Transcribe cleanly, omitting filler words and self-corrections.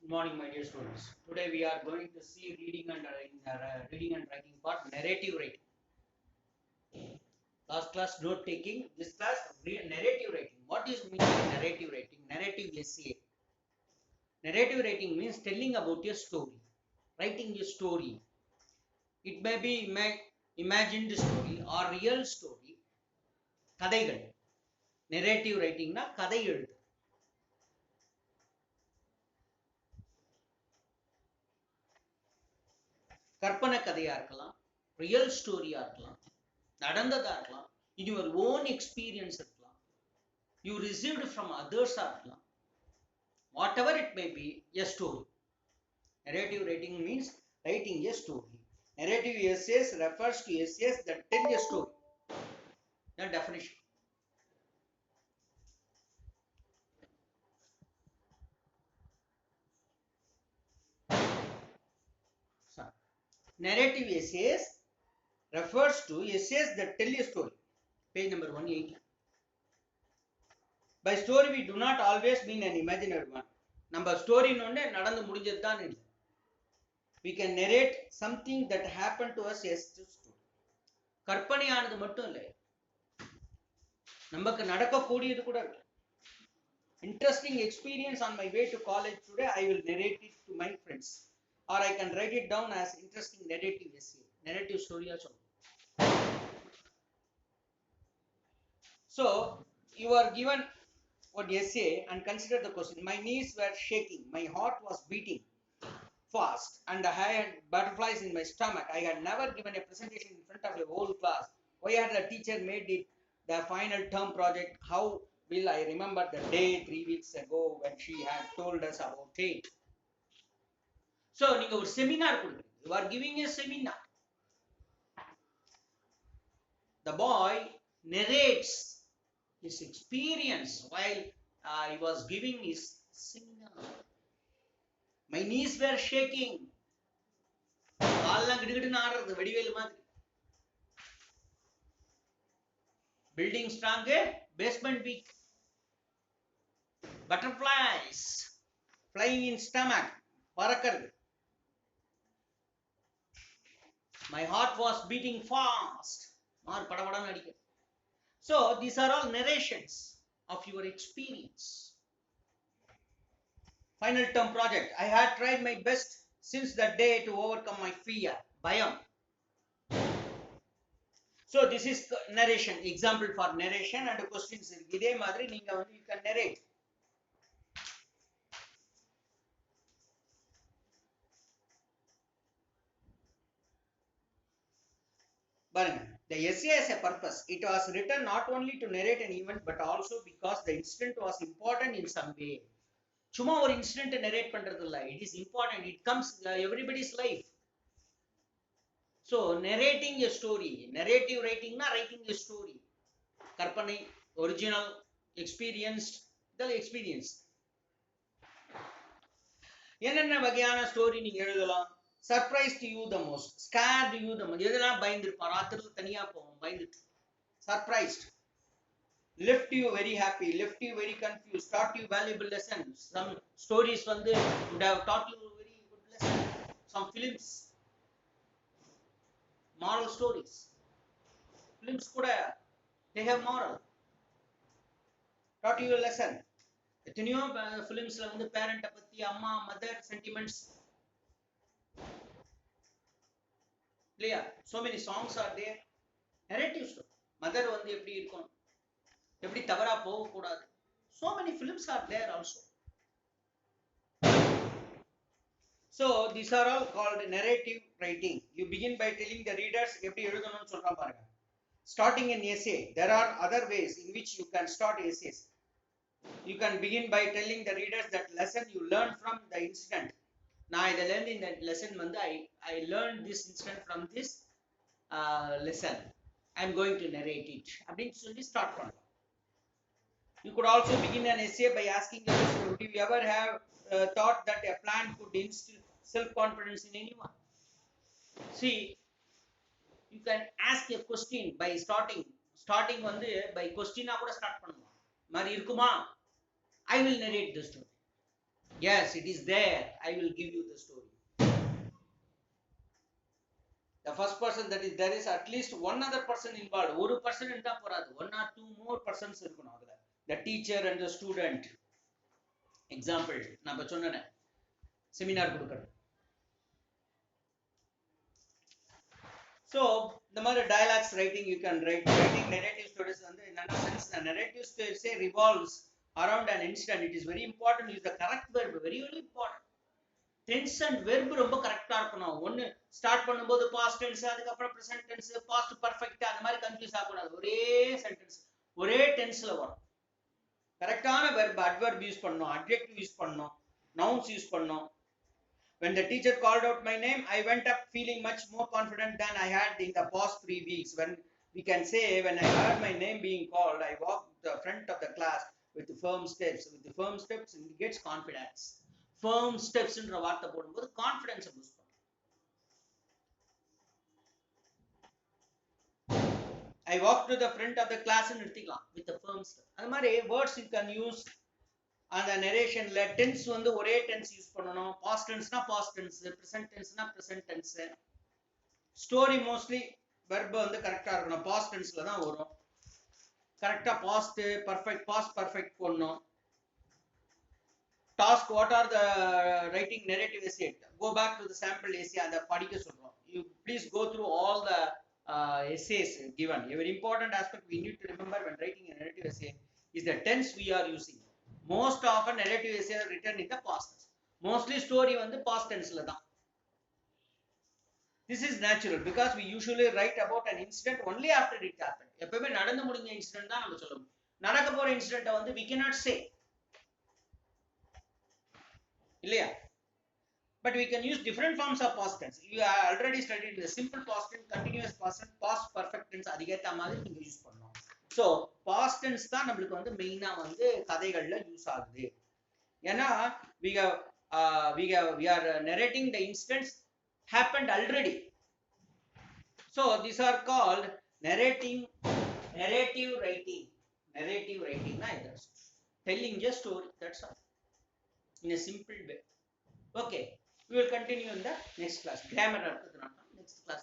Good morning, my dear students. Today we are going to see reading and writing part, narrative writing. Last class note taking. This class narrative writing. What is meaning narrative writing? Narrative essay. Narrative writing means telling about a story, writing a story. It may be imagined story or real story. கதைகள். Narrative writing na கதை எழுது. கற்பனை கதையா இருக்கலாம், real ஸ்டோரியா இருக்கலாம், நடந்ததா இருக்கலாம், இது your own experience இருக்கலாம், you received from others இருக்கலாம், whatever it may be, a story. Narrative writing means writing a story. Narrative essays refers to essays that tell a story. The definition. Narrative essays refers to essays that tell a story. Page number 180. By story we do not always mean an imaginary one. நம்ம story நடந்து முடிஞ்சது தான் இல்லை. We can narrate something that happened to us as a story. கற்பனையானது மட்டும் இல்லை, நமக்கு நடக்கக்கூடியது கூட இருக்கு. Interesting experience on my way to college today, I will narrate it to my friends, or I can write it down as interesting narrative essay, narrative story also. So you are given one essay and consider the question. My knees were shaking, my heart was beating fast, and I had butterflies in my stomach. I had never given a presentation in front of a whole class. Why had the teacher made it the final term project? How will I remember the day 3 weeks ago when she had told us about it? So நீங்க ஒரு seminar கொடுக்குறீங்க. You are giving a seminar. The boy narrates his experience while he was giving his seminar. My knees were shaking. கால்லாம் கிடுகிடுன்னு ஆடுறது வெடிவேலு மாதிரி. Building strong, basement weak. Butterflies flying in stomach, பறக்கிறது. My heart was beating fast. மார் படபடன்னு அடிக்குது. So these are all narrations of your experience. Final term project. I had tried my best since that day to overcome my fear. Bayam. So this is narration, example for narration and questions. இதே மாதிரி நீங்க you can narrate. பாருங்க, the essay has a purpose. It was written not only to narrate an event but also because the incident was important in some way. சும்மா ஒரு incident narrate பண்றது இல்ல, it is important, it comes everybody's life. So narrating a story, narrative writing na writing a story. கற்பனை, original, experienced, இதெல்லாம் experience. என்னென்ன வகையான story நீங்க எழுதலாம்? Surprised you the most, scared you the most. எதெல்லாம் பயந்துருப்பான், ராத்திரில தனியா போவோம் பயந்துட்டு. Surprised. Left you very happy, left you very confused, taught you valuable lessons. Some stories would have taught you very good lessons. Some films, moral stories. Films kuda they have moral, taught you a lesson. எத்தனையோ ஃபிலிம்ஸ்ல பேரண்ட பத்தி, அம்மா, mother sentiments இல்லையா? so many songs are there. narrative story. Mother எப்படி இருக்கும், எப்படி தவறா போக கூடாது. so many films are there also. So these are all called narrative writing. You begin by telling the readers எப்படி எழுதணும்னு சொல்றான் பாருங்க. Starting an essay. There are other ways in which you can start essays. You can begin by telling the readers that lesson you learned from the incident. நான் இத learned in that lesson I learned this incident from this lesson. I am going to narrate it. அப்படின்னு சொல்லி start பண்ணலாம். You could also begin an essay by asking the question, would you ever have thought that a plan could instill self-confidence in anyone? See, you can ask a question by starting by question கூட start பண்ணலாம். மாதிரி இருக்குமா? I will narrate the story. Yes, it is there. I will give you the story. The first person, that is, there is at least one other person involved. ஒரு person இருந்தா போறாது. One or two more persons இருக்கணும் அதுல. The teacher and the student. Example, நான் இப்ப சொன்னேன் seminar கொடுக்கறது. So the மாதிரி dialogues writing you can write. Writing narrative stories வந்து என்னன்னா, since the narrative stories say revolves around an incident, it is very important to use the correct verb. Very very important. Tense and verb ரொம்ப கரெக்டா இருக்கணும். ஒன்னு start பண்ணும்போது past tense, அதுக்கப்புறம் present tense, past perfect, அந்த மாதிரி confuse ஆகக்கூடாது. ஒரே சென்டென்ஸ் ஒரே டென்ஸ்ல வரும். கரெக்டான வெர்ப், அட்வர்ப் யூஸ் பண்ணணும், அட்ஜெக்டிவ் யூஸ் பண்ணணும், நவுன்ஸ் யூஸ் பண்ணணும். When the teacher called out my name, I went up feeling much more confident than I had in the past 3 weeks. When we can say, when I heard my name being called, I walked the front of the class with firm steps. With the firm steps indicates confidence. Firm steps என்ற வார்த்தை போடும்போது confidence boost பண்ணும். I walked to the front of the class ன்னு நிறுத்திக்கலாம் with the firm step. அது மாதிரி words you can use அந்த நரேஷன்ல. Tense வந்து ஒரே டென்ஸ் யூஸ் பண்ணணும். பாஸ்ட் டென்ஸ்னா பாஸ்ட் டென்ஸ், பிரசன்ட் டென்ஸ்னா present tense. Story mostly verb வந்து கரெக்டா இருக்கணும், பாஸ்ட் டென்ஸ்ல தான் வரும். கரெக்டா பாஸ்ட் பர்ஃபெக்ட், பாஸ்ட் பர்ஃபெக்ட் போடணும். Task, what are the writing narrative essay? Go back to the sample essay and படிக்க சொல்றோம். You please go through all the essays given. A very important aspect we need to remember when writing a narrative essay is the tense we are using. Most often narrative essay are written in the past tense. Mostly story வந்து past tense ல தான். This is natural because we usually write about an incident only after it happened. எப்பவுமே நடந்து முடிஞ்ச incident தான் நம்ம சொல்லணும். நடக்க போற இன்சிடென்ட் வந்து we cannot say. இல்லையா? But we can use different forms of past tense. You are already studied the simple past tense, continuous past tense, past perfect tense. அதுக்கேத்த மாதிரி நீங்க யூஸ் பண்ணணும். So past tense தான் நம்மளுக்கு வந்து மெயினா வந்து கதைகள்ல யூஸ் ஆகுது. ஏன்னா we are narrating the incidents happened already. So these are called narrative writing. Narrative writing na idu. Telling a story, that's all. In a simple way. Okay, we will continue in the next class. Grammar next class.